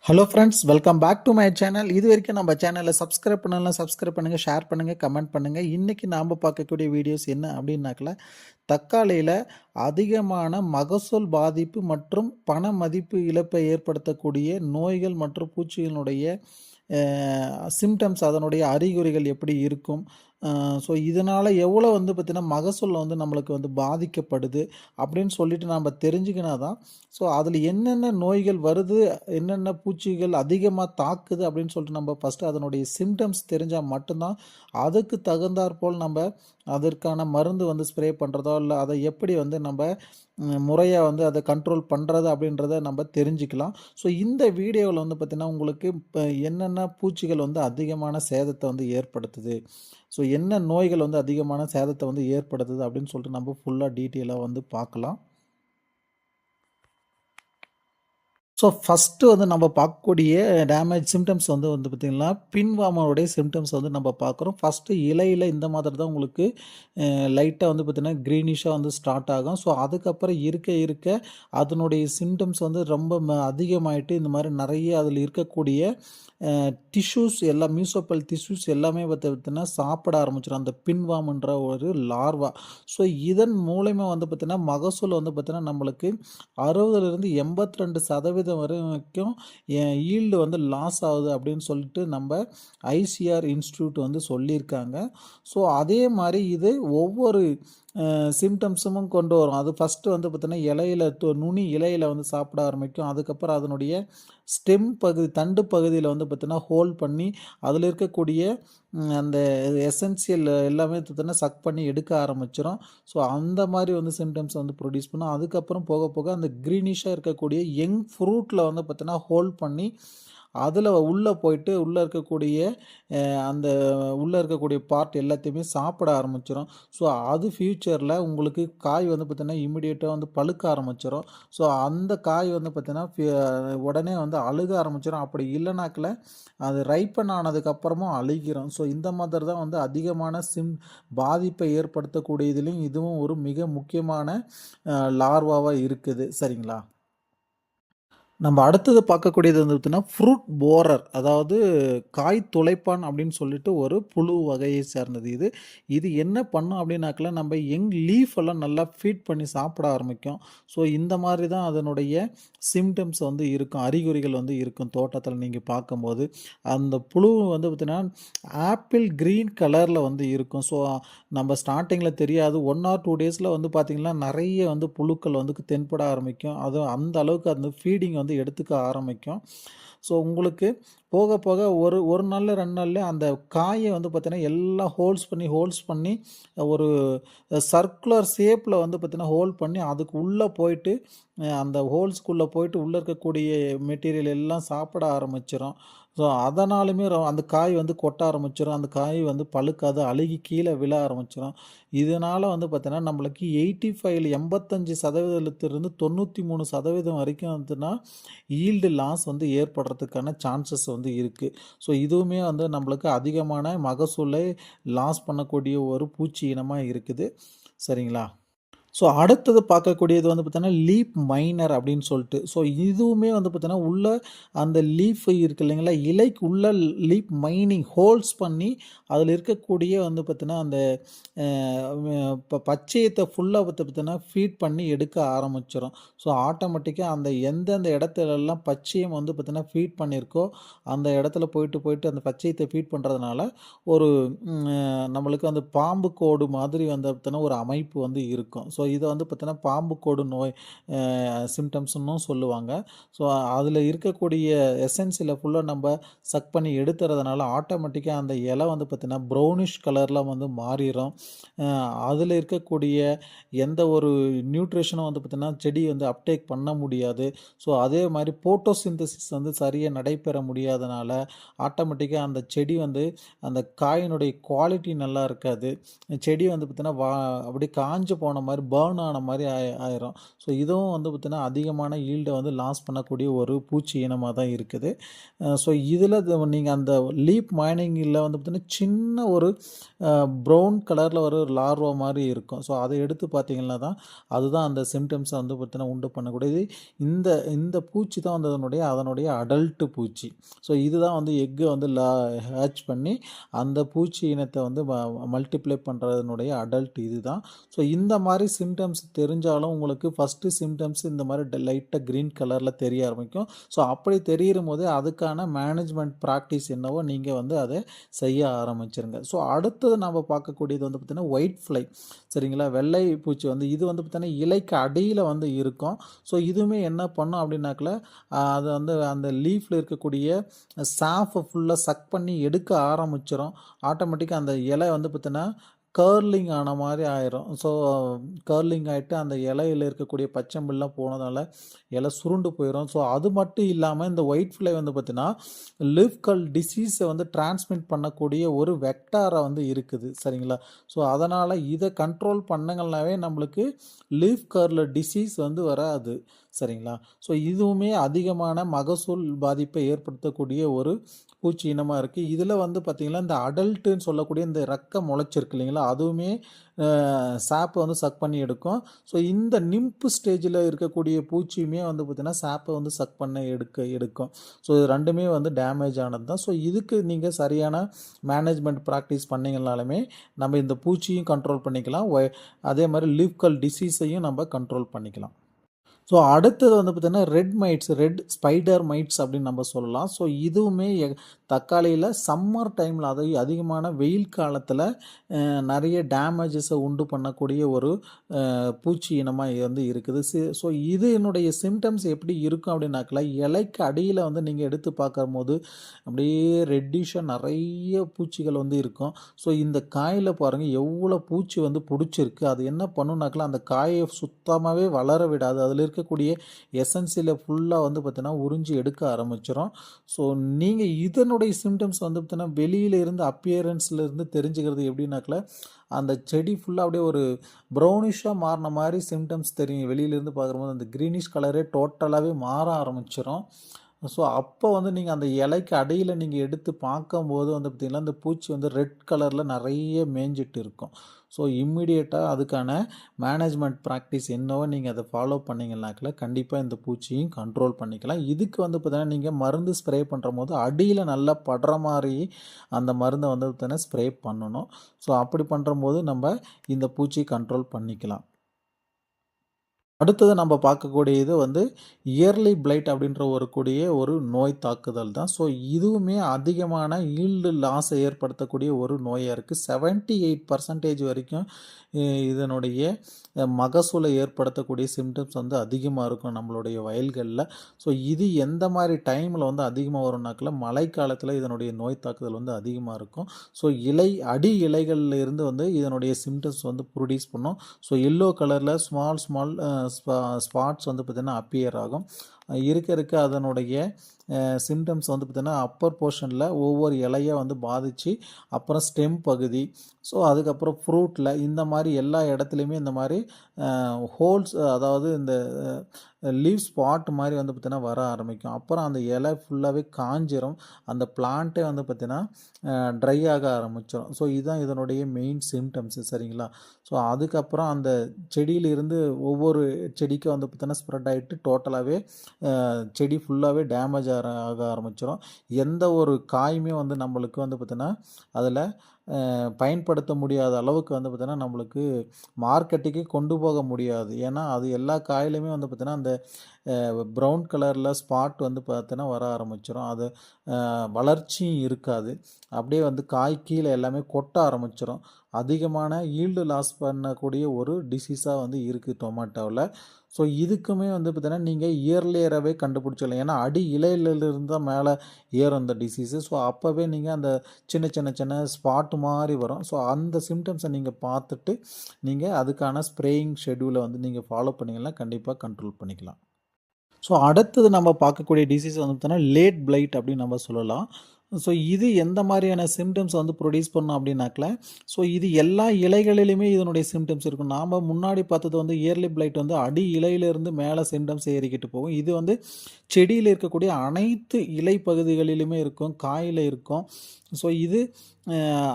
Hello friends, welcome back to my channel. இது வரைக்கும் நம்ம சேனலை சப்ஸ்கிரைப் பண்ணலாம், சப்ஸ்கிரைப் பண்ணுங்கள், ஷேர் பண்ணுங்கள், கமெண்ட் பண்ணுங்கள். இன்றைக்கி நாம் பார்க்கக்கூடிய வீடியோஸ் என்ன அப்படின்னாக்கல, தக்காளியில் அதிகமான மகசூல் பாதிப்பு மற்றும் பண மதிப்பு இழப்பை ஏற்படுத்தக்கூடிய நோய்கள் மற்றும் பூச்சிகளினுடைய சிம்டம்ஸ், அதனுடைய அறிகுறிகள் எப்படி இருக்கும், ஸோ இதனால் எவ்வளோ பார்த்திங்கன்னா மகசூல் நம்மளுக்கு பாதிக்கப்படுது அப்படின்னு சொல்லிட்டு நம்ம தெரிஞ்சுக்கினா தான், ஸோ அதில் என்னென்ன நோய்கள் வருது, என்னென்ன பூச்சிகள் அதிகமாக தாக்குது அப்படின்னு சொல்லிட்டு நம்ம ஃபஸ்ட்டு அதனுடைய சிம்டம்ஸ் தெரிஞ்சால் மட்டும்தான் அதுக்கு தகுந்தாற்போல் நம்ம அதற்கான மருந்து ஸ்ப்ரே பண்ணுறதோ இல்லை அதை எப்படி நம்ம முறையாக அதை கண்ட்ரோல் பண்ணுறது அப்படின்றத நம்ம தெரிஞ்சுக்கலாம். ஸோ இந்த வீடியோவில் பார்த்திங்கன்னா உங்களுக்கு இப்போ என்னென்ன பூச்சிகள் அதிகமான சேதத்தை ஏற்படுத்துது, ஸோ என்ன நோய்கள் அதிகமான சேதத்தை ஏற்படுத்துது அப்படின்னு சொல்லிட்டு நம்ம ஃபுல்லாக டீட்டெயிலாக பார்க்கலாம். ஸோ ஃபஸ்ட்டு நம்ம பார்க்கக்கூடிய டேமேஜ் சிம்டம்ஸ் பார்த்திங்கன்னா பின்வாமனுடைய சிம்டம்ஸ் நம்ம பார்க்குறோம். ஃபஸ்ட்டு இலையில் இந்த மாதிரி தான் உங்களுக்கு லைட்டாக பார்த்திங்கன்னா க்ரீனிஷாக ஸ்டார்ட் ஆகும். ஸோ அதுக்கப்புறம் இருக்க இருக்க அதனுடைய சிம்டம்ஸ் ரொம்ப அதிகமாகிட்டு இந்த மாதிரி நிறைய அதில் இருக்கக்கூடிய டிஷ்யூஸ் எல்லாம் மியூசோப்பல் டிஷ்யூஸ் எல்லாமே பார்த்திங்கன்னா சாப்பிட ஆரம்பிச்சிடும் அந்த பின்வாம்ன்ற ஒரு லார்வா. ஸோ இதன் மூலயமா பார்த்திங்கன்னா மகசூல் பார்த்திங்கன்னா நம்மளுக்கு 60லேருந்து 82% வரைக்கும் ஈல்டு லாஸ் ஆகுது அப்படின்னு சொல்லிட்டு நம்ம ஐசிஆர் இன்ஸ்டியூட் சொல்லியிருக்காங்க. ஸோ அதே மாதிரி இது ஒவ்வொரு சிம்டம்ஸும் கொண்டு வரும். அது ஃபஸ்ட்டு பார்த்திங்கன்னா இலையில் நுனி இலையில் சாப்பிட ஆரம்பிக்கும். அதுக்கப்புறம் அதனுடைய ஸ்டெம் பகுதி தண்டு பகுதியில் பார்த்திங்கன்னா ஹோல்ட் பண்ணி அதில் இருக்கக்கூடிய அந்த எசென்சியல் எல்லாமே பார்த்திங்கன்னா சக் பண்ணி எடுக்க ஆரம்பிச்சிடும். ஸோ அந்த மாதிரி சிம்டம்ஸ் ப்ரொடியூஸ் பண்ணும். அதுக்கப்புறம் போக போக அந்த க்ரீனிஷாக இருக்கக்கூடிய யங் ஃப்ரூட்டில் பார்த்திங்கன்னா ஹோல்ட் பண்ணி அதில் உள்ளே போயிட்டு உள்ளே இருக்கக்கூடிய அந்த உள்ளே இருக்கக்கூடிய பார்ட் எல்லாத்தையுமே சாப்பிட ஆரம்பிச்சிடும். ஸோ அது ஃப்யூச்சரில் உங்களுக்கு காய் பார்த்திங்கன்னா இமிடியேட்டாக பழுக்க ஆரம்பிச்சிடும். ஸோ அந்த காய் பார்த்திங்கன்னா உடனே அழுக ஆரம்பிச்சிடும். அப்படி இல்லைனாக்கில் அது ரைப்பன் ஆனதுக்கப்புறமும் அழுகிரும். ஸோ இந்த மாதிரி தான் அதிகமான பாதிப்பை ஏற்படுத்தக்கூடியதுலேயும் இதுவும் ஒரு மிக முக்கியமான லார்வாவாக இருக்குது. சரிங்களா? நம்ம அடுத்தது பார்க்கக்கூடியது பார்த்திங்கன்னா ஃப்ரூட் போரர், அதாவது காய் துளைப்பான் அப்படின்னு சொல்லிட்டு ஒரு புழு வகையை சேர்ந்தது. இது என்ன பண்ணும் அப்படின்னாக்கல நம்ம லீஃப் எல்லாம் நல்லா ஃபீட் பண்ணி சாப்பிட ஆரம்பிக்கும். ஸோ இந்த மாதிரி தான் அதனுடைய சிம்டம்ஸ் இருக்கும், அறிகுறிகள் இருக்கும். தோட்டத்தில் நீங்கள் பார்க்கும்போது அந்த புழு பார்த்திங்கன்னா ஆப்பிள் க்ரீன் கலரில் இருக்கும். ஸோ நம்ம ஸ்டார்டிங்கில் தெரியாது, 1 or 2 டேஸில் பார்த்திங்கன்னா நிறைய புழுக்கள் தென்பட ஆரம்பிக்கும். அதுவும் அந்த அளவுக்கு அந்த ஃபீடிங் எடுத்துக்க ஆரம்பிக்கும். ஸோ உங்களுக்கு போக போக ஒரு நாளில் 2 நாளில் அந்த காயை பார்த்தீங்கன்னா எல்லாம் ஹோல்ஸ் பண்ணி ஒரு சர்க்குலர் ஷேப்பில் பார்த்தீங்கன்னா ஹோல்ட் பண்ணி அதுக்கு உள்ளே போயிட்டு அந்த ஹோல்ஸ்குள்ளே போயிட்டு உள்ளே இருக்கக்கூடிய மெட்டீரியல் எல்லாம் சாப்பிட ஆரம்பிச்சிடும். ஸோ அதனாலுமே அந்த காய் கொட்ட ஆரம்பிச்சிடும். அந்த காய் பழுக்காது, அழுகி கீழே விழ ஆரம்பிச்சிடும். இதனால் பார்த்தீங்கன்னா நம்மளுக்கு 85% 93% வரைக்கும் ஈல்டு லாஸ் ஏற்படுறதுக்கான சான்சஸ் இருக்குது. ஸோ இதுவுமே நம்மளுக்கு அதிகமான மகசூலை லாஸ் பண்ணக்கூடிய ஒரு பூச்சி இனமாக இருக்குது. சரிங்களா? ஸோ அடுத்தது பார்க்கக்கூடியது பார்த்தீங்கன்னா லீப் மைனர் அப்படின்னு சொல்லிட்டு. ஸோ இதுவுமே பார்த்தீங்கன்னா உள்ள அந்த லீஃப் இருக்குது இல்லைங்களா, இலைக்கு உள்ள லீப் மைனிங் ஹோல்ஸ் பண்ணி அதில் இருக்கக்கூடிய பார்த்தீங்கன்னா அந்த இப்போ பச்சையத்தை ஃபுல்லாக பார்த்தீங்கன்னா ஃபீட் பண்ணி எடுக்க ஆரம்பிச்சிடும். ஸோ ஆட்டோமேட்டிக்காக அந்த எந்தெந்த இடத்துலலாம் பச்சையம் பார்த்தீங்கன்னா ஃபீட் பண்ணியிருக்கோ அந்த இடத்துல போயிட்டு அந்த பச்சையத்தை ஃபீட் பண்ணுறதுனால ஒரு நம்மளுக்கு அந்த பாம்பு கோடு மாதிரி பார்த்தீங்கன்னா ஒரு அமைப்பு இருக்கும். ஸோ இதை பார்த்தீங்கன்னா பாம்பு கோடு நோய் சிம்டம்ஸ்னும் சொல்லுவாங்க. ஸோ அதில் இருக்கக்கூடிய எசென்ஸில் ஃபுல்லாக நம்ம சக் பண்ணி எடுத்துறதுனால ஆட்டோமேட்டிக்காக அந்த இலை பார்த்தீங்கன்னா ப்ரௌனிஷ் கலரில் மாறிடும். அதில் இருக்கக்கூடிய எந்த ஒரு நியூட்ரிஷனும் பார்த்தீங்கன்னா செடி அப்டேக் பண்ண முடியாது. ஸோ அதே மாதிரி போட்டோசிந்தசிஸ் சரியாக நடைபெற முடியாதனால ஆட்டோமேட்டிக்காக அந்த செடி அந்த காயினுடைய குவாலிட்டி நல்லா இருக்காது. செடி பார்த்தீங்கன்னா அப்படியே காஞ்சு போன மாதிரி பர்ன் ஆன மாரி ஆயிரும். ஸோ இதுவும் வந்து பார்த்தீங்கன்னா, அதிகமான ஈல்ட வந்து லாஸ் பண்ணக்கூடிய ஒரு பூச்சி இனமா தான் இருக்குது. ஸோ இதில நீங்க அந்த லீப் மைனிங்கில வந்து பார்த்தீங்கன்னா, சின்ன ஒரு ப்ரவுன் கலர்ல ஒரு லார்வா மாரி இருக்கும். ஸோ அத எடுத்து பார்த்தீங்கன்னா தான், அதுதான் அந்த சிம்ப்டம்ஸ வந்து பார்த்தீங்கன்னா உண்டு பண்ணக்கூடியது. இந்த இந்த பூச்சி தான் வந்து அதனுடைய அடல்ட் பூச்சி. ஸோ இதுதான் வந்து எக்க வந்து ஹேட்ச் பண்ணி அந்த பூச்சி இனத்த வந்து மல்டிப்ளை பண்றதனுடைய அடல்ட் இதுதான். ஸோ இந்த மாரி சிம்ப்டம்ஸ் தெரிஞ்சாலும் உங்களுக்கு ஃபர்ஸ்ட்டு சிம்ப்டம்ஸ் இந்த மாரி லைட்டா கிரீன் கலர்ல தெரிய ஆரம்பிக்கும். ஸோ அப்படி தெரியும்போதே அதுக்கான மேனேஜ்மென்ட் பிராக்டிஸ் என்னவோ நீங்க வந்து அத செய்ய ஆரம்பிச்சுருங்க. ஸோ அடுத்தது நம்ம பார்க்கக்கூடியது வந்து பார்த்தீங்கன்னா, ஒயிட் ஃப்ளை சரிங்களா? வெள்ளை பூச்சி வந்து இது வந்து பார்த்தீங்கன்னா, இலைக்கு அடியில வந்து இருக்கும். ஸோ இதுவுமே என்ன பண்ணும் அப்படின்னாக்கல, அது வந்து அந்த லீஃப்ல இருக்கக்கூடிய சாஃப ஃபுல்லா சக் பண்ணி எடுக்க ஆரம்பிச்சுரும். ஆட்டோமேட்டிக்கா அந்த இலை வந்து பார்த்தீங்கன்னா, கர்லிங் ஆன மாரி ஆயிரும். ஸோ கர்லிங் ஆயிட்டு அந்த இலையில இருக்கக்கூடிய பச்சை புல்லாம் போனதால இலை சுருண்டு போயிரும். ஸோ அது மட்டும் இல்லாம இந்த ஒயிட் ஃப்ளை வந்து பார்த்தீங்கன்னா, லீஃப் கர்ல் டிசீஸ வந்து டிரான்ஸ்மிட் பண்ணக்கூடிய ஒரு வெக்டாரா வந்து இருக்குது. சரிங்களா? ஸோ அதனால இத கண்ட்ரோல் பண்ணங்கள்னாவே நம்மளுக்கு லீஃப் கர்ல் டிசீஸ் வந்து வராது. சரிங்களா? ஸோ இதுவுமே அதிகமான மகசூல் பாதிப்பை ஏற்படுத்தக்கூடிய ஒரு பூச்சி இனமா இருக்கு. இதில வந்து பார்த்தீங்கன்னா, இந்த அடல்ட்டுன்னு சொல்லக்கூடிய இந்த ரெக்க முளைச்சிருக்கு இல்லைங்களா? அதுவுமே சாப்ப வந்து சக் பண்ணி எடுக்கும். ஸோ இந்த நிம்ப் ஸ்டேஜில இருக்கக்கூடிய பூச்சியுமே வந்து பார்த்தீங்கன்னா, சாப்ப வந்து சக் பண்ண எடுக்கும். ஸோ இது 2மே வந்து டேமேஜ் ஆனது தான். ஸோ இதுக்கு நீங்க சரியான மேனேஜ்மென்ட் பிராக்டிஸ் பண்ணீங்கனாலுமே, நம்ம இந்த பூச்சியும் கண்ட்ரோல் பண்ணிக்கலாம். அதே மாரி லீஃப் கர்ல் டிசீஸையும் நம்ம கண்ட்ரோல் பண்ணிக்கலாம். ஸோ அடுத்தது வந்து பார்த்தீங்கன்னா, ரெட் ஸ்பைடர் மைட்ஸ் அப்படின்னு நம்ம சொல்லலாம். ஸோ இதுவுமே தக்காளியில சம்மர் டைமில அதிகமான வெயில் காலத்தில நெறைய டேமேஜஸ உண்டு பண்ணக்கூடிய ஒரு பூச்சி இனமா வந்து இருக்குது. ஸோ இதனுடைய சிம்ப்டம்ஸ் எப்படி இருக்கும் அப்படின்னாக்கா, இலைக்கு அடியில வந்து நீங்க எடுத்து பார்க்கும்போது அப்படியே ரெட்டிஷ்ஷா நெறைய பூச்சிகள் வந்து இருக்கும். ஸோ இந்த காயில பாருங்க எவ்வளோ பூச்சி வந்து புடிச்சிருக்கு. அது என்ன பண்ணும்னாக்கா, அந்த காய சுத்தமாவே வளர விடாது. அதில இருக்கக்கூடிய எசன்ஸில ஃபுல்லா வந்து பார்த்தீங்கன்னா, உறிஞ்சி எடுக்க ஆரம்பிச்சுரும். ஸோ நீங்க இதனுடைய சிம்ப்டம்ஸ் வந்து பார்த்தீங்கன்னா, வெளியில இருந்து அப்பியரன்ஸ்ல இருந்து தெரிஞ்சுக்கிறது எப்படின்னாக்கா, அந்த செடி ஃபுல்லா அப்படியே ஒரு ப்ரௌனிஷா மாறுன மாரி சிம்ப்டம்ஸ் தெரியும். வெளியிலேருந்து பார்க்கும்போது அந்த கிரீனிஷ் கலரே டோட்டலாவே மாற ஆரம்பிச்சுரும். ஸோ அப்போ வந்து நீங்க அந்த இலைக்கு அடியில நீங்க எடுத்து பார்க்கும்போது வந்து பார்த்தீங்கன்னா, அந்த பூச்சி வந்து ரெட் கலர்ல நெறைய மேய்ஞ்சிட்டு இருக்கும். ஸோ இம்மீடியட்டா அதுக்கான மேனேஜ்மென்ட் பிராக்டிஸ் என்னவோ நீங்க அத ஃபாலோ பண்ணீங்கனாக்கா, கண்டிப்பா இந்த பூச்சியும் கண்ட்ரோல் பண்ணிக்கலாம். இதுக்கு வந்து பார்த்தீங்கன்னா, நீங்க மருந்து ஸ்ப்ரே பண்ணும்போது அடியில நல்லா படுற மாரி அந்த மருந்த வந்து பார்த்தீங்கன்னா, ஸ்ப்ரே பண்ணணும். ஸோ அப்படி பண்ணும்போது நம்ம இந்த பூச்சிய கண்ட்ரோல் பண்ணிக்கலாம். அடுத்தது நம்ம பார்க்கக்கூடியது வந்து இயர்லி பிளைட் அப்படின்ற ஒரு நோய் தாக்குதல் தான். ஸோ இதுவுமே அதிகமான ஈல்டு லாஸை ஏற்படுத்தக்கூடிய ஒரு நோயா இருக்கு. 78% வரைக்கும் இதனுடைய மகசூலை ஏற்படுத்தக்கூடிய சிம்ப்டம்ஸ் வந்து அதிகமா இருக்கும் நம்மளுடைய வயல்கள்ல. ஸோ இது எந்த மாரி டைம்ல வந்து அதிகமா வரும்னாக்கா, மழைக்காலத்தில இதனுடைய நோய் தாக்குதல் வந்து அதிகமா இருக்கும். ஸோ அடி இலைகள்ல இருந்து வந்து இதனுடைய சிம்ப்டம்ஸ் வந்து ப்ரொடியூஸ் பண்ணும். ஸோ எல்லோ கலர்ல ஸ்மால் ஸ்பாட்ஸ் வந்து பார்த்தீங்கன்னா அப்பியர் ஆகும். இருக்க அதனுடைய சிம்ப்டம்ஸ் வந்து பார்த்தீங்கன்னா, அப்பர் போர்ஷன்ல ஒவ்வொரு இலையா வந்து பாதிச்சு, அப்புறம் ஸ்டெம் பகுதி, ஸோ அதுக்கப்புறம் ஃப்ரூட்ல இந்த மாரி எல்லா இடத்துலயுமே இந்த மாரி ஹோல்ஸ் அதாவது இந்த லீவ் ஸ்பாட் மாரி வந்து பார்த்தீங்கன்னா வர ஆரம்பிக்கும். அப்புறம் அந்த இலை ஃபுல்லாவே காஞ்சிரும். அந்த பிளான்ட்டே வந்து பார்த்தீங்கன்னா, ட்ரை ஆக ஆரம்பிச்சுரும். ஸோ இதுதான் இதனுடைய மெயின் சிம்ப்டம்ஸ் சரிங்களா? ஸோ அதுக்கப்புறம் அந்த செடியிலிருந்து ஒவ்வொரு செடிக்கும் வந்து பார்த்தீங்கன்னா ஸ்ப்ரெட் ஆயிட்டு டோட்டலாவே செடி ஃபுல்லாவே டேமேஜ் ஆக ஆரம்பிச்சுரும். எந்த ஒரு காயுமே வந்து நம்மளுக்கு வந்து பார்த்தீங்கன்னா, அதில பயன்படுத்த முடியாத அளவுக்கு வந்து பார்த்தீங்கன்னா, நம்மளுக்கு மார்க்கெட்டுக்கே கொண்டு போக முடியாது. ஏன்னா, அது எல்லா காயிலுமே வந்து பார்த்தீங்கன்னா, அந்த ப்ரவுன் கலர்ல ஸ்பாட் வந்து பார்த்தீங்கன்னா வர ஆரம்பிச்சுரும். அது வளர்ச்சியும் இருக்காது. அப்படியே வந்து காய் கீழ எல்லாமே கொட்ட ஆரம்பிச்சுரும். அதிகமான ஈல்டு லாஸ் பண்ணக்கூடிய ஒரு டிசீஸா வந்து இருக்கு டொமேட்டோல. ஸோ இதுக்குமே வந்து பார்த்தீங்கன்னா, நீங்க இயர்லியராவே கண்டுபிடிச்சிடலாம். ஏன்னா, அடி இலையிலிருந்து தான் மேல ஏறும் இந்த டிசீஸு. ஸோ அப்பவே நீங்க அந்த சின்ன ஸ்பாட் மாரி வரும். ஸோ அந்த சிம்ப்டம்ஸ நீங்க பார்த்துட்டு, நீங்க அதுக்கான ஸ்ப்ரேயிங் ஷெட்யூல வந்து நீங்க ஃபாலோ பண்ணீங்கன்னா, கண்டிப்பா கண்ட்ரோல் பண்ணிக்கலாம். ஸோ அடுத்தது நம்ம பார்க்கக்கூடிய டிசீஸ் வந்து பார்த்தீங்கன்னா, லேட் பிளைட் அப்படின்னு நம்ம சொல்லலாம். ஸோ இது எந்த மாதிரியான சிம்டம்ஸ் வந்து ப்ரொடியூஸ் பண்ணும் அப்படின்னாக்கல, ஸோ இது எல்லா இலைகளிலுமே இதனுடைய சிம்டம்ஸ் இருக்கும். நாம முன்னாடி பார்த்தது வந்து இயர்லி பிளைட் வந்து அடி இலையிலிருந்து மேலே சிம்டம்ஸ் ஏறிக்கிட்டு போகும். இது வந்து செடியில் இருக்கக்கூடிய அனைத்து இலை பகுதிகளிலுமே இருக்கும், காயில இருக்கும். ஸோ இது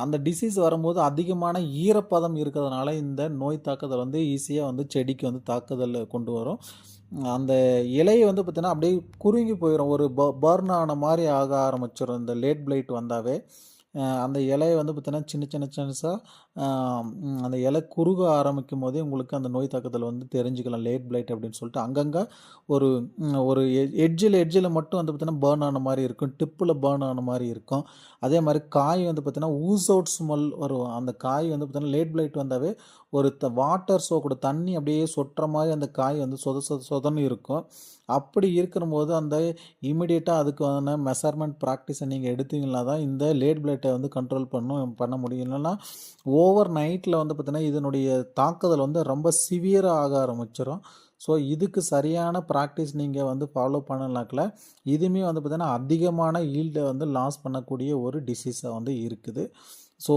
அந்த டிசீஸ் வரும்போது அதிகமான ஈரப்பதம் இருக்கிறதுனால இந்த நோய் தாக்குதல் வந்து ஈஸியாக வந்து செடிக்கு வந்து தாக்குதல் கொண்டு வரும். அந்த இலை வந்து பார்த்தீங்கன்னா அப்படியே குறுகி போயிடும். ஒரு பர்ன் ஆன மாதிரி ஆக ஆரம்பிச்சிடும் இந்த லேட் பிளைட் வந்தாவே. அந்த இலைய வந்து பார்த்தீங்கன்னா சின்னசா அந்த இலை குறுக ஆரம்பிக்கும் போதே உங்களுக்கு அந்த நோய் தாக்குதல் வந்து தெரிஞ்சுக்கலாம். லேட் பிளைட் அப்படின்னு சொல்லிட்டு அங்கங்கே ஒரு ஒரு எட்ஜில் மட்டும் வந்து பார்த்தீங்கன்னா பர்ன் ஆன மாதிரி இருக்கும். டிப்பில் பர்ன் ஆன மாதிரி இருக்கும். அதே மாதிரி காய் வந்து பார்த்தீங்கன்னா ஊஸ் அவுட் ஸ்மெல் வரும். அந்த காய் வந்து பார்த்தீங்கன்னா லேட் பிளைட் வந்தாவே ஒரு வாட்டர் சோக்கோட தண்ணி அப்படியே சொட்டுற மாதிரி அந்த காய் வந்து சொதன்னு இருக்கும். அப்படி இருக்கிறபோது அந்த இமிடியேட்டாக அதுக்கான மெஷர்மெண்ட் ப்ராக்டிஸை நீங்கள் எடுத்தீங்கன்னா தான் இந்த லேட் பிளைட்டை வந்து கண்ட்ரோல் பண்ண முடியும். இல்லைன்னா ஓவர் நைட்டில் வந்து பார்த்தீங்கன்னா இதனுடைய தாக்குதல் வந்து ரொம்ப சிவியராக ஆக ஆரம்பிச்சிடும். ஸோ இதுக்கு சரியான ப்ராக்டிஸ் நீங்கள் வந்து ஃபாலோ பண்ணலாக்கில் இதுவுமே வந்து பார்த்திங்கன்னா அதிகமான ஈல்டை வந்து லாஸ் பண்ணக்கூடிய ஒரு டிசீஸாக வந்து இருக்குது. ஸோ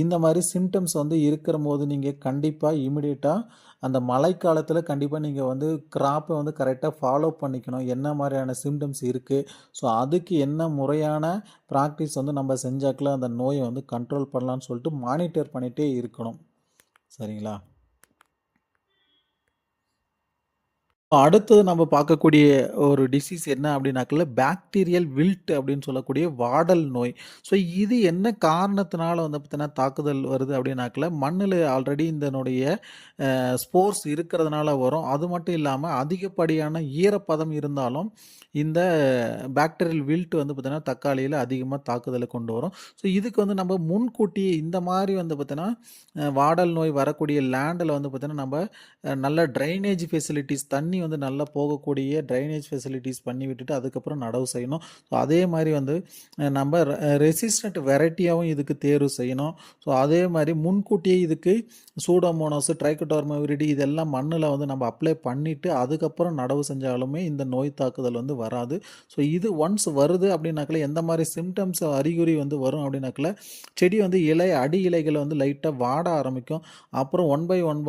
இந்த மாதிரி சிம்டம்ஸ் வந்து இருக்கிற போது நீங்கள் கண்டிப்பாக இமிடியேட்டாக அந்த மழைக்காலத்தில் கண்டிப்பாக நீங்கள் வந்து கிராப்பை வந்து கரெக்டாக ஃபாலோ பண்ணிக்கணும். என்ன மாதிரியான சிம்டம்ஸ் இருக்குது, ஸோ அதுக்கு என்ன முறையான ப்ராக்டிஸ் வந்து நம்ம செஞ்சாக்கில் அந்த நோயை வந்து கண்ட்ரோல் பண்ணலான்னு சொல்லிட்டு மானிட்டர் பண்ணிகிட்டே இருக்கணும். சரிங்களா? அடுத்தது நம்ம பார்க்கக்கூடிய ஒரு டிசீஸ் என்ன அப்படின்னாக்கல பாக்டீரியல் வில்ட் அப்படின்னு சொல்லக்கூடிய வாடல் நோய். ஸோ இது என்ன காரணத்தினால வந்து பார்த்தீங்கன்னா தாக்குதல் வருது அப்படின்னாக்கல மண்ணில் ஆல்ரெடி இதனுடைய ஸ்போர்ஸ் இருக்கிறதுனால வரும். அது மட்டும் இல்லாமல் அதிகப்படியான ஈரப்பதம் இருந்தாலும் இந்த பாக்டீரியல் வில்ட் வந்து பார்த்தீங்கன்னா தக்காளியில் அதிகமாக தாக்குதலை கொண்டு வரும். ஸோ இதுக்கு வந்து நம்ம முன்கூட்டியே இந்த மாதிரி வந்து பார்த்தீங்கன்னா வாடல் நோய் வரக்கூடிய லேண்டில் வந்து பார்த்தீங்கன்னா நம்ம நல்ல ட்ரைனேஜ் ஃபெசிலிட்டிஸ் தண்ணி வந்து நல்லா போகக்கூடிய ட்ரைனேஜ் ஃபெசிலிட்டிஸ் பண்ணி விட்டுட்டு அதுக்கப்புறம் நடவு செய்யணும். ஸோ அதே மாதிரி வந்து நம்ம ரெசிஸ்டன்ட் வெரைட்டியாகவும் இதுக்கு தேர்வு செய்யணும். ஸோ அதே மாதிரி முன்கூட்டியே இதுக்கு சூடோமோனாஸ், ட்ரைக்கோடர்மா விரிடி இதெல்லாம் மண்ணில் வந்து நம்ம அப்ளை பண்ணிவிட்டு அதுக்கப்புறம் நடவு செஞ்சாலுமே இந்த நோய் தாக்குதல் வந்து வராது. ஸோ இது ஒன்ஸ் வருது அப்படின்னாக்கல எந்த மாதிரி சிம்டம்ஸ் அறிகுறி வந்து வரும் அப்படின்னாக்கல செடி வந்து அடி இலைகளை வந்து லைட்டாக வாட ஆரம்பிக்கும். அப்புறம் ஒன் பை ஒன்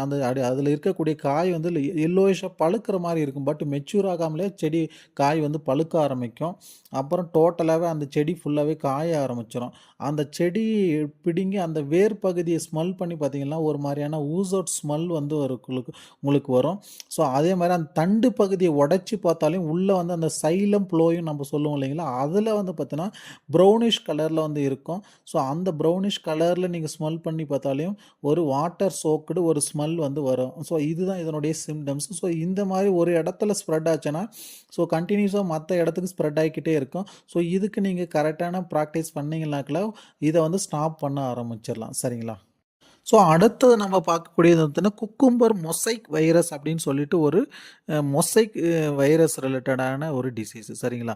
அந்த அதில் இருக்கக்கூடிய காய் வந்து எல்லோயிஷாக பழுக்கிற மாதிரி இருக்கும். பட் மெச்சூர் ஆகாமலே செடி காய் வந்து பழுக்க ஆரம்பிக்கும். அப்புறம் டோட்டலாகவே அந்த செடி ஃபுல்லாகவே காய ஆரம்பிச்சிடும். அந்த செடி பிடுங்கி அந்த வேர் பகுதியை ஸ்மெல் பண்ணி பார்த்தீங்கன்னா ஒரு மாதிரியான ஊஸ் அவுட் ஸ்மெல் வந்து உங்களுக்கு வரும். ஸோ அதே மாதிரி அந்த தண்டு பகுதியை உடைச்சி பார்த்தாலும் உள்ளே வந்து அந்த சைலம் ப்ளோயும் நம்ம சொல்லுவோம் இல்லைங்களா, அதில் வந்து பார்த்தீங்கன்னா ப்ரௌனிஷ் கலரில் வந்து இருக்கும். ஸோ அந்த ப்ரௌனிஷ் கலரில் நீங்கள் ஸ்மெல் பண்ணி பார்த்தாலையும் ஒரு வாட்டர் சோக்குடு ஒரு ஸ்மெல் வந்து வரும். ஸோ இதுதான் இதனுடைய சிம்டம்ஸ். ஸோ இந்த மாதிரி ஒரு இடத்துல ஸ்ப்ரெட் ஆச்சுன்னா ஸோ கண்டினியூஸாக மற்ற இடத்துக்கு ஸ்ப்ரெட் ஆகிக்கிட்டே இருக்கும். ஸோ இதுக்கு நீங்கள் கரெக்டான ப்ராக்டிஸ் பண்ணிங்கனாக்கில் இதை வந்து ஸ்டாப் பண்ண ஆரம்பிச்சிடலாம். சரிங்களா? ஸோ அடுத்தது நம்ம பார்க்கக்கூடியது வந்துன்னா குக்கும்பர் மொசைக் வைரஸ் அப்படின்னு சொல்லிட்டு ஒரு மொசைக் வைரஸ் ரிலேட்டடான ஒரு டிசீஸ். சரிங்களா?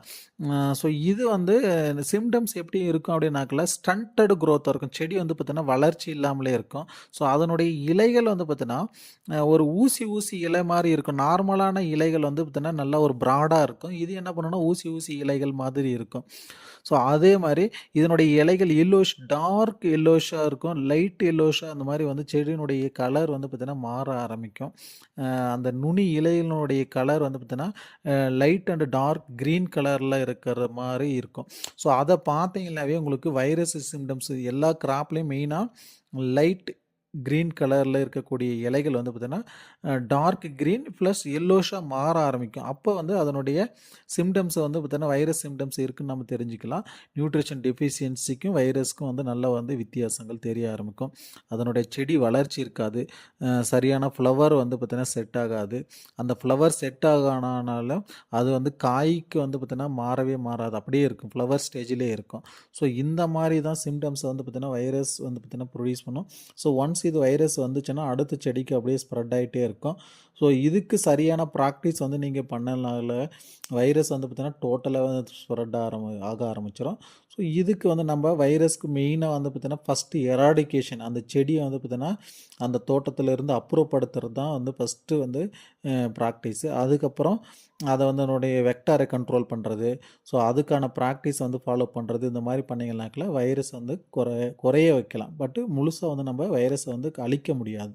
ஸோ இது வந்து சிம்டம்ஸ் எப்படி இருக்கும் அப்படின்னாக்கல ஸ்டண்டட் க்ரோத்தாக இருக்கும். செடி வந்து பார்த்தீங்கன்னா வளர்ச்சி இல்லாமலே இருக்கும். ஸோ அதனுடைய இலைகள் வந்து பார்த்தீங்கன்னா ஒரு ஊசி இலை மாதிரி இருக்கும். நார்மலான இலைகள் வந்து பார்த்தீங்கன்னா நல்லா ஒரு ப்ராடாக இருக்கும். இது என்ன பண்ணுன்னா ஊசி இலைகள் மாதிரி இருக்கும். ஸோ அதே மாதிரி இதனுடைய இலைகள் எல்லோஷ் டார்க் எல்லோஷாக இருக்கும். லைட் எல்லோஷாக அந்த மாதிரி வந்து செடியினுடைய கலர் வந்து பார்த்திங்கன்னா மாற ஆரம்பிக்கும். அந்த நுனி இலையினுடைய கலர் வந்து பார்த்திங்கன்னா லைட் அண்ட் டார்க் க்ரீன் கலரில் இருக்கிற மாதிரி இருக்கும். ஸோ அதை பார்த்தீங்கன்னாவே உங்களுக்கு வைரஸ் சிம்டம்ஸ் எல்லா கிராப்லேயும் மெயினாக லைட் க்ரீன் கலரில் இருக்கக்கூடிய இலைகள் வந்து பார்த்திங்கன்னா டார்க் க்ரீன் ப்ளஸ் எல்லோஷாக மாற ஆரம்பிக்கும். அப்போ வந்து அதனுடைய சிம்டம்ஸை வந்து பார்த்திங்கன்னா வைரஸ் சிம்டம்ஸ் இருக்குதுன்னு நம்ம தெரிஞ்சுக்கலாம். நியூட்ரிஷன் டெஃபிஷியன்சிக்கும் வைரஸ்க்கும் வந்து நல்லா வந்து வித்தியாசங்கள் தெரிய ஆரம்பிக்கும். அதனுடைய செடி வளர்ச்சி இருக்காது. சரியான ஃப்ளவர் வந்து பார்த்திங்கன்னா செட் ஆகாது. அந்த ஃப்ளவர் செட் ஆகானாலும் அது வந்து காய்க்கு வந்து பார்த்திங்கன்னா மாறாது. அப்படியே இருக்கும். ஃப்ளவர் ஸ்டேஜிலே இருக்கும். ஸோ இந்த மாதிரி தான் சிம்டம்ஸை வந்து பார்த்திங்கன்னா வைரஸ் வந்து பார்த்திங்கன்னா ப்ரொடியூஸ் பண்ணும். ஸோ ஒன்ஸ் இது வைரஸ் வந்துச்சுன்னா அடுத்த செடிக்கு அப்படியே ஸ்ப்ரெட் ஆகிட்டே இருக்கும். ஸோ இதுக்கு சரியான ப்ராக்டிஸ் வந்து நீங்கள் பண்ணனால வைரஸ் வந்து பார்த்திங்கன்னா டோட்டலாக வந்து ஸ்ப்ரெட் ஆக ஆரம்பிச்சிடும். ஸோ இதுக்கு வந்து நம்ம வைரஸ்க்கு மெயினாக வந்து பார்த்திங்கன்னா ஃபஸ்ட்டு எராடிகேஷன் அந்த செடியை வந்து பார்த்திங்கன்னா அந்த தோட்டத்திலேருந்து அப்புறப்படுத்துறது தான் வந்து ஃபஸ்ட்டு வந்து ப்ராக்டிஸு. அதுக்கப்புறம் அத வந்து அதனுடைய வெக்டாரை கண்ட்ரோல் பண்றது. ஸோ அதுக்கான ப்ராக்டிஸ் வந்து ஃபாலோ பண்றது. இந்த மாரி பண்ணீங்கனாக்கா வைரஸ் வந்து குறைய வைக்கலாம். பட் முழுசா வந்து நம்ம வைரஸ வந்து அழிக்க முடியாது.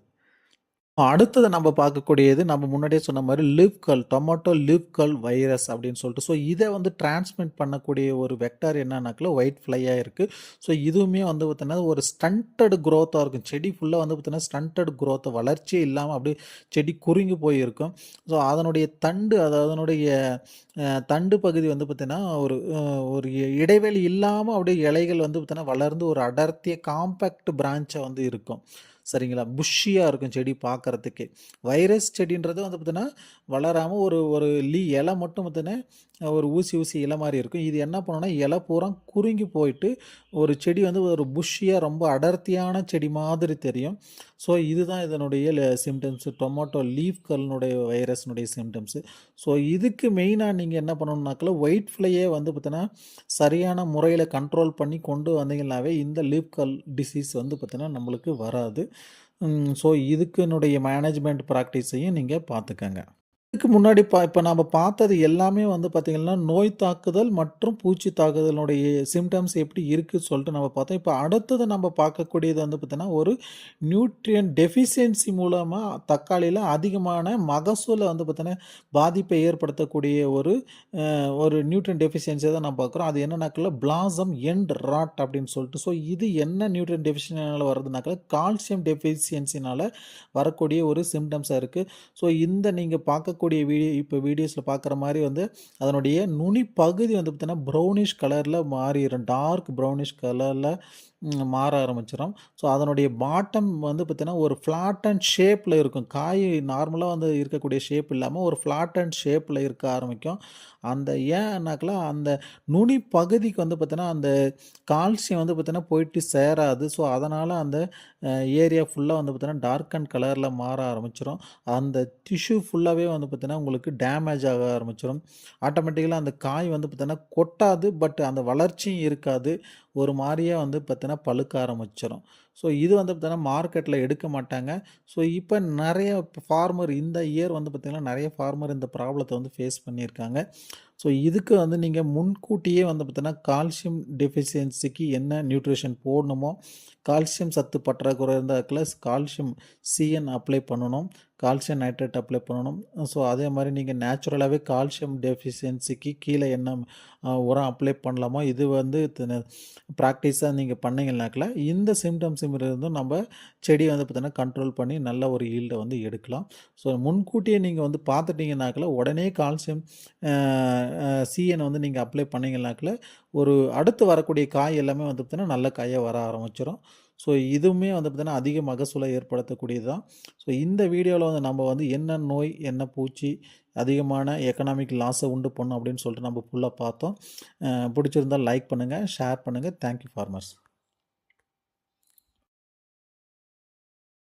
அடுத்தது நம்ம பார்க்கக்கூடியது, நம்ம முன்னாடியே சொன்ன மாரி leaf curl, tomato leaf curl virus அப்படின்னு சொல்லிட்டு. ஸோ இத வந்து டிரான்ஸ்மிட் பண்ணக்கூடிய ஒரு வெக்டார் என்னன்னாக்கா ஒயிட் ஃப்ளையா இருக்கு. ஸோ இதுவுமே வந்து பார்த்தீங்கன்னா, ஒரு ஸ்டண்டட் குரோத்தா இருக்கும். செடி ஃபுல்லா வந்து பார்த்தீங்கன்னா, ஸ்டண்டட் குரோத் வளர்ச்சியே இல்லாம அப்படியே செடி குறுகி போய் இருக்கும். ஸோ அதனுடைய தண்டு அதனுடைய தண்டு பகுதி வந்து பார்த்தீங்கன்னா, ஒரு இடைவெளி இல்லாம அப்படியே இலைகள் வந்து பார்த்தீங்கன்னா, வளர்ந்து ஒரு அடர்த்திய காம்பேக்ட் பிரான்ச்சா வந்து இருக்கும். சரிங்களா? புஷ்ஷியா இருக்கும் செடி பார்க்கறதுக்கே. வைரஸ் செடின்றது வந்து பார்த்தீங்கன்னா, வளராம ஒரு ஒரு இலை மட்டும் பார்த்தீங்கன்னா, ஒரு ஊசி ஊசி இலை மாரி இருக்கும். இது என்ன பண்ணும்னா, இலை பூரா குறுகி போயிட்டு, ஒரு செடி வந்து ஒரு புஷ்ஷியா ரொம்ப அடர்த்தியான செடி மாதிரி தெரியும். ஸோ இதுதான் இதனுடைய சிம்ப்டம்ஸ். டொமேட்டோ லீஃப் கர்ல்னுடைய வைரஸ்னுடைய சிம்ப்டம்ஸ். ஸோ இதுக்கு மெயினா நீங்க என்ன பண்ணணும்னாக்கா, ஒயிட் ஃப்ளையே வந்து பார்த்தீங்கன்னா, சரியான முறையில கண்ட்ரோல் பண்ணி கொண்டு வந்தீங்கனாவே, இந்த லீஃப் கர்ல் டிசீஸ் வந்து பார்த்தீங்கன்னா, நம்மளுக்கு வராது. ஸோ இதுக்குன்னுடைய மேனேஜ்மென்ட் பிராக்டிஸையும் நீங்க பார்த்துக்கங்க. இதுக்கு முன்னாடி இப்ப நாம பார்த்தது எல்லாமே வந்து பார்த்தீங்கன்னா, நோய் தாக்குதல் மற்றும் பூச்சி தாக்குதலுடைய சிம்ப்டம்ஸ் எப்படி இருக்குன்னு சொல்லிட்டு நம்ம பார்த்தோம். இப்ப அடுத்தது நம்ம பார்க்கக்கூடியது வந்து பார்த்தீங்கன்னா, ஒரு நியூட்ரியன்ட் டெஃபிஷியன்சி மூலமா தக்காளியில அதிகமான மகசூல வந்து பார்த்தீங்கன்னா, பாதிப்பை ஏற்படுத்தக்கூடிய ஒரு நியூட்ரியன்ட் டெஃபிஷியன்சிய தான் நம்ம பார்க்குறோம். அது என்னன்னாக்கா பிளாசம் எண்ட் ராட் அப்படின்னு சொல்லிட்டு. ஸோ இது என்ன நியூட்ரியன்ட் டெஃபிஷியன்சினால வருதுனாக்கா, கால்சியம் டெஃபிஷியன்சினால வரக்கூடிய ஒரு சிம்ப்டம்ஸா இருக்கு. ஸோ இந்த நீங்க பார்க்கக்கூடிய இப்போ வீடியோஸ்ல பார்க்குற மாரி வந்து அதனுடைய நுனி பகுதி வந்து பார்த்தீங்கன்னா, ப்ரௌனிஷ் கலர்ல மாறிரும். டார்க் ப்ரௌனிஷ் கலர்ல மாற ஆரம்பிச்சிரும். ஸோ அதனுடைய பாட்டம் வந்து பார்த்தீங்கன்னா, ஒரு ஃப்ளாட் அண்ட் ஷேப்ல இருக்கும். காய் நார்மலா வந்து இருக்கக்கூடிய ஷேப் இல்லாம ஒரு ஃப்ளாட் அண்ட் ஷேப்ல இருக்க ஆரம்பிக்கும். அந்த ஏன்னாக்கா அந்த நுனி பகுதிக்கு வந்து பார்த்தீங்கன்னா, அந்த கால்சியம் வந்து பார்த்தீங்கன்னா, போயிட்டு சேராது. ஸோ அதனால அந்த ஏரியா ஃபுல்லா வந்து பார்த்தீங்கன்னா, டார்க் அண்ட் கலர்ல மாற ஆரம்பிச்சிரும். அந்த டிஷ்யூ ஃபுல்லாவே வந்து பார்த்தீங்கன்னா, உங்களுக்கு டேமேஜ் ஆக ஆரம்பிச்சிரும். ஆட்டோமேட்டிக்கலா அந்த காய் வந்து பார்த்தீங்கன்னா, கொட்டாது. பட் அந்த வளர்ச்சியும் இருக்காது. ஒரு மாரியா வந்து பார்த்தீங்கன்னா, பழுக்க ஆரம்பிச்சிரும். ஸோ இது வந்து பார்த்தீங்கன்னா, மார்க்கெட்ல எடுக்க மாட்டாங்க. ஸோ இப்ப நெறைய ஃபார்மர் இந்த இயர் வந்து பார்த்தீங்கன்னா, நெறைய ஃபார்மர் இந்த ப்ராப்ளத்த வந்து ஃபேஸ் பண்ணியிருக்காங்க. ஸோ இதுக்கு வந்து நீங்க முன்கூட்டியே வந்து பார்த்தீங்கன்னா, கால்சியம் டெஃபிஷியன்சிக்கு என்ன நியூட்ரிஷன் போடணுமோ, கால்சியம் சத்து பற்றாக்குறை இருந்தாக்கல கால்சியம் சிஎன் அப்ளை பண்ணணும். கால்சியம் நைட்ரேட் அப்ளை பண்ணணும். ஸோ அதே மாரி நீங்க நேச்சுரலாவே கால்சியம் டெஃபிஷியன்சிக்கு கீழ என்ன உரம் அப்ளை பண்ணலாமோ, இது வந்து பிராக்டிஸா நீங்க பண்ணீங்கனாக்கா, இந்த சிம்ப்டம்ஸ் இருந்தும் நம்ம செடிய வந்து பார்த்தீங்கன்னா, கண்ட்ரோல் பண்ணி நல்ல ஒரு ஈல்ட வந்து எடுக்கலாம். ஸோ முன்கூட்டியே நீங்க வந்து பார்த்துட்டீங்கனாக்கா, உடனே கால்சியம் சிஎன் வந்து நீங்க அப்ளை பண்ணீங்கனாக்கா, ஒரு அடுத்து வரக்கூடிய காய் எல்லாமே வந்து பார்த்தீங்கன்னா, நல்ல காயா வர ஆரம்பிச்சுரும். ஸோ இதுவுமே வந்து பார்த்தீங்கன்னா, அதிக மகசூலை ஏற்படுத்தக்கூடியது தான். ஸோ இந்த வீடியோல வந்து நம்ம வந்து என்ன நோய், என்ன பூச்சி அதிகமான எக்கனாமிக் லாஸ உண்டு பண்ணும் அப்படின்னு சொல்லிட்டு நம்ம ஃபுல்லா பார்த்தோம். பிடிச்சிருந்தா லைக் பண்ணுங்க, ஷேர் பண்ணுங்க. Thank you farmers.